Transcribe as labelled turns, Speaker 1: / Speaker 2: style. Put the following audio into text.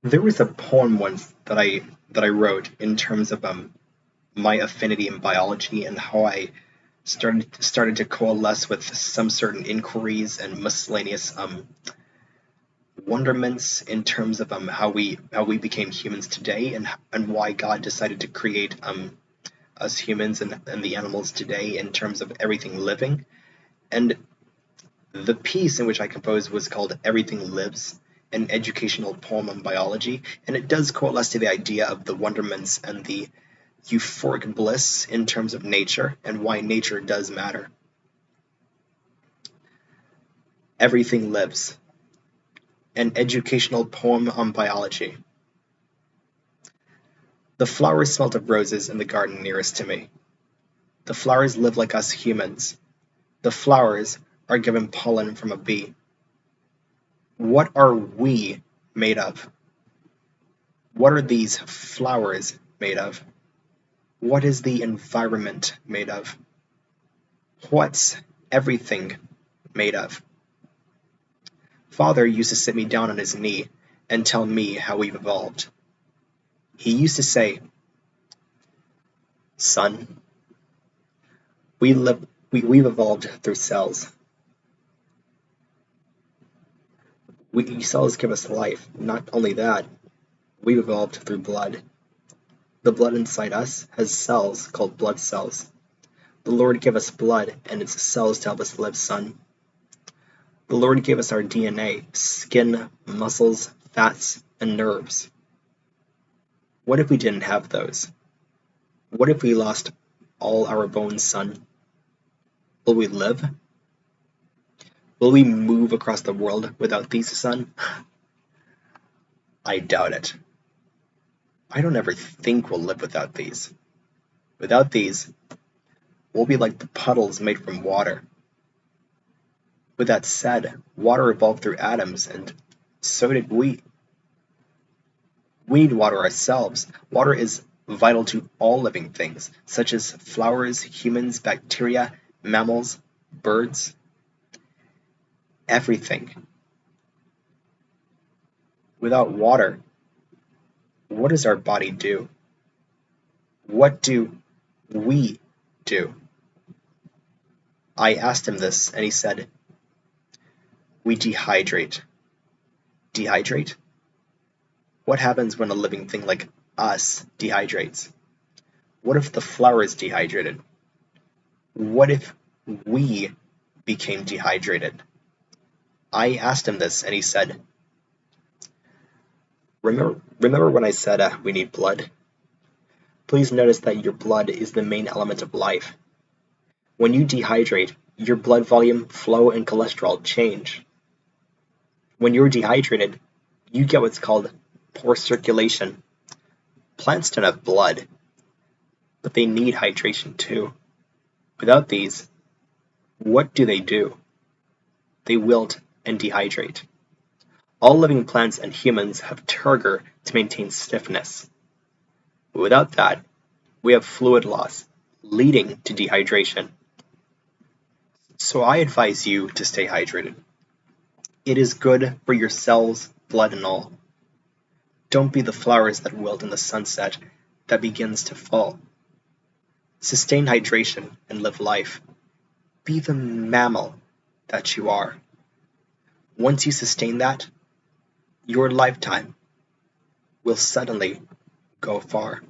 Speaker 1: There was a poem once that I wrote in terms of my affinity in biology and how I started to coalesce with some certain inquiries and miscellaneous wonderments in terms of how we became humans today and why God decided to create us humans and the animals today in terms of everything living. And the piece in which I composed was called Everything Lives, an educational poem on biology, and it does coalesce to the idea of the wonderments and the euphoric bliss in terms of nature and why nature does matter. Everything Lives, an educational poem on biology. The flowers smelt of roses in the garden nearest to me. The flowers live like us humans. The flowers are given pollen from a bee. What are we made of? What are these flowers made of? What is the environment made of? What's everything made of? Father used to sit me down on his knee and tell me how we've evolved. He used to say, "Son, we've evolved through cells. Cells give us life. Not only that, we've evolved through blood. The blood inside us has cells called blood cells. The Lord gave us blood and its cells to help us live, son. The Lord gave us our DNA, skin, muscles, fats, and nerves. What if we didn't have those? What if we lost all our bones, son? Will we live? Will we move across the world without these, son?" I doubt it. I don't ever think we'll live without these. Without these, we'll be like the puddles made from water. With that said, water evolved through atoms, and so did we. We need water ourselves. Water is vital to all living things, such as flowers, humans, bacteria, mammals, birds, everything. Without water, what does our body do? What do we do? I asked him this, and he said, "We dehydrate." Dehydrate? What happens when a living thing like us dehydrates? What if the flower is dehydrated? What if we became dehydrated? I asked him this, and he said, Remember when I said we need blood? Please notice that your blood is the main element of life. When you dehydrate, your blood volume, flow, and cholesterol change. When you're dehydrated, you get what's called poor circulation. Plants don't have blood, but they need hydration too. Without these, what do? They wilt and dehydrate. All living plants and humans have turgor to maintain stiffness. Without that, we have fluid loss, leading to dehydration. So I advise you to stay hydrated. It is good for your cells, blood, and all. Don't be the flowers that wilt in the sunset that begins to fall. Sustain hydration and live life. Be the mammal that you are. Once you sustain that, your lifetime will suddenly go far.